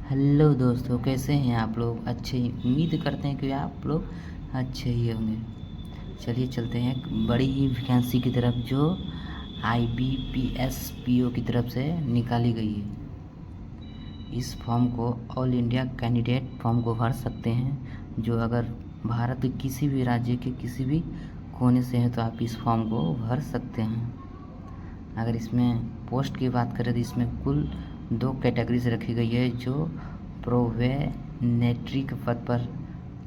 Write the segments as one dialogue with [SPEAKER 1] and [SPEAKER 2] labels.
[SPEAKER 1] Hello दोस्तों, कैसे हैं आप लोग? अच्छे ही उम्मीद करते हैं कि आप लोग अच्छे ही होंगे। चलिए चलते हैं एक बड़ी ही वैकेंसी की तरफ जो IBPS PO की तरफ से निकाली गई है। इस फॉर्म को ऑल इंडिया कैंडिडेट फॉर्म को भर सकते हैं। जो अगर भारत के किसी भी राज्य के किसी भी कोने से हैं तो आप इस फॉर्म को भर सकते हैं। अगर इसमें पोस्ट की बात करें तो इसमें कुल 2 कैटेगरी से रखी गई है, जो प्रोवेनेटरी के पद पर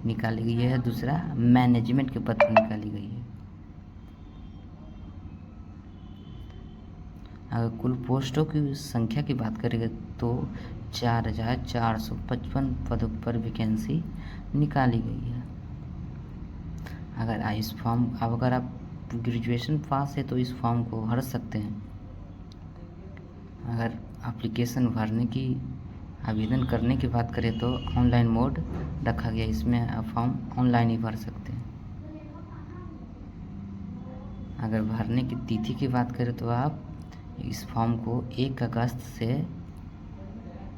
[SPEAKER 1] निकाली गई है, दूसरा मैनेजमेंट के पद पर निकाली गई है। अगर कुल पोस्टों की संख्या की बात करेंगे तो 4,455 पदों पर वैकेंसी निकाली गई है। अगर आप ग्रेजुएशन पास है तो इस फॉर्म को भर सकते हैं। अगर एप्लीकेशन भरने की आवेदन करने की बात करें तो ऑनलाइन मोड रखा गया, इसमें आप फॉर्म ऑनलाइन ही भर सकते हैं। अगर भरने की तिथि की बात करें तो आप इस फॉर्म को 1 अगस्त से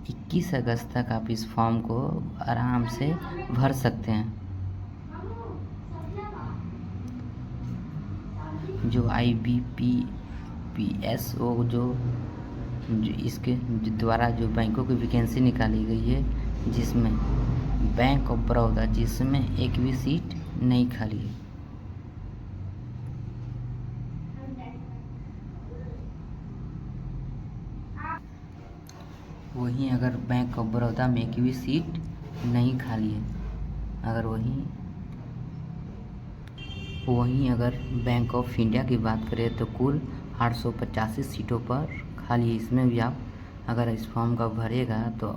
[SPEAKER 1] 21 अगस्त तक आप इस फॉर्म को आराम से भर सकते हैं। जो IBPSO जो इसके द्वारा जो बैंकों की वैकेंसी निकाली गई है, जिसमें बैंक ऑफ बड़ौदा जिसमें एक भी सीट नहीं खाली है। वहीं अगर बैंक ऑफ बड़ौदा में एक भी सीट नहीं खाली है, अगर वहीं अगर बैंक ऑफ इंडिया की बात करें तो कुल 885 सीटों पर खाली है। इसमें भी आप अगर इस फॉर्म का भरेगा तो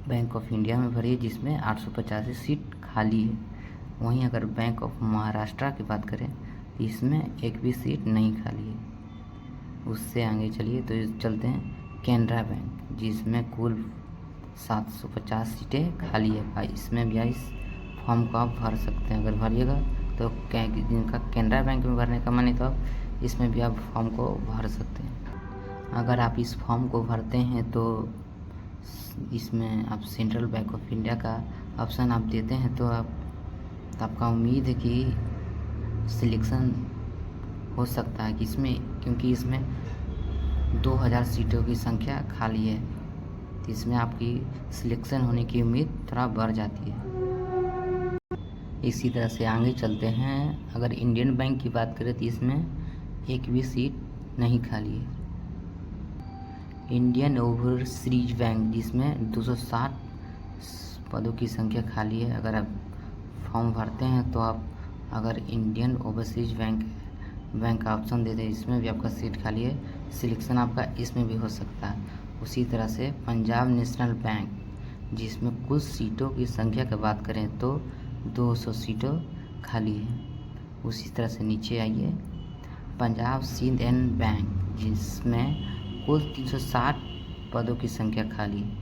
[SPEAKER 1] बैंक ऑफ इंडिया में भरिए, जिसमें 885 सीट खाली है। वहीं अगर बैंक ऑफ महाराष्ट्र की बात करें तो इसमें एक भी सीट नहीं खाली है। उससे आगे चलिए तो चलते हैं कैनरा बैंक, जिसमें कुल 750 सीटें खाली है। इसमें भी इस फॉर्म को आप भर सकते हैं। अगर भरिएगा तो जिनका कैनरा बैंक में भरने का मन है तो आप इसमें भी आप फॉर्म को भर सकते हैं। अगर आप इस फॉर्म को भरते हैं तो इसमें आप सेंट्रल बैंक ऑफ इंडिया का ऑप्शन आप देते हैं तो आपका उम्मीद है कि सिलेक्शन हो सकता है कि क्योंकि इसमें 2000 सीटों की संख्या खाली है, तो इसमें आपकी सिलेक्शन होने की उम्मीद थोड़ा बढ़ जाती है। इसी तरह से आगे चलते हैं। अगर इंडियन बैंक की बात करें तो इसमें एक भी सीट नहीं खाली है। इंडियन ओवरसीज बैंक, जिसमें 260 पदों की संख्या खाली है। अगर आप फॉर्म भरते हैं तो आप अगर इंडियन ओवरसीज बैंक का ऑप्शन देते हैं, इसमें भी आपका सीट खाली है, सिलेक्शन आपका इसमें भी हो सकता है। उसी तरह से पंजाब नेशनल बैंक, जिसमें कुल सीटों की संख्या की बात करें तो 200 सीटों खाली है। उसी तरह से नीचे आइए, पंजाब सिंध एंड बैंक, जिसमें कुल 360 पदों की संख्या खाली है।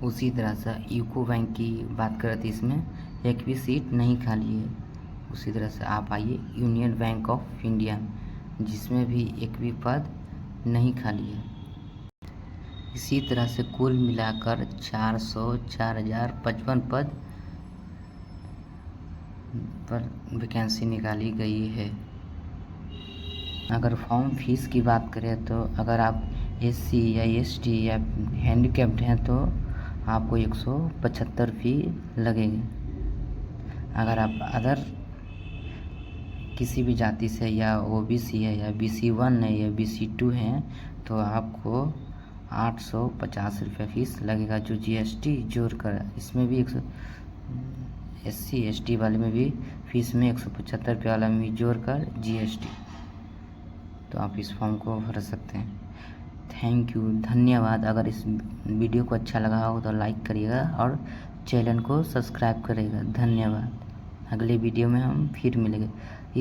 [SPEAKER 1] उसी तरह से यूको बैंक की बात करें तो इसमें एक भी सीट नहीं खाली है। उसी तरह से आप आइए यूनियन बैंक ऑफ इंडिया, जिसमें भी एक भी पद नहीं खाली है। इसी तरह से कुल मिलाकर 4,055 पद पर वैकेंसी निकाली गई है। अगर फॉर्म फीस की बात करें तो अगर आप SC या ST या हैंडीकैप्ड हैं तो आपको 175 फी लगेगी। अगर आप अदर किसी भी जाति से या OBC है या BC1 है या BC2 हैं तो आपको 850 रुपये फीस लगेगा, जो GST जोड़कर। इसमें भी SC ST वाले में भी फीस में 175 रुपये वाला में भी जोड़कर GST। तो आप इस फॉर्म को भर सकते हैं। थैंक यू, धन्यवाद। अगर इस वीडियो को अच्छा लगा हो तो लाइक करिएगा और चैनल को सब्सक्राइब करिएगा। धन्यवाद। अगले वीडियो में हम फिर मिलेंगे।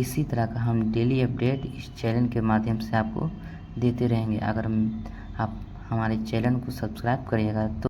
[SPEAKER 1] इसी तरह का हम डेली अपडेट इस चैनल के माध्यम से आपको देते रहेंगे। अगर आप हमारे चैनल को सब्सक्राइब करिएगा तो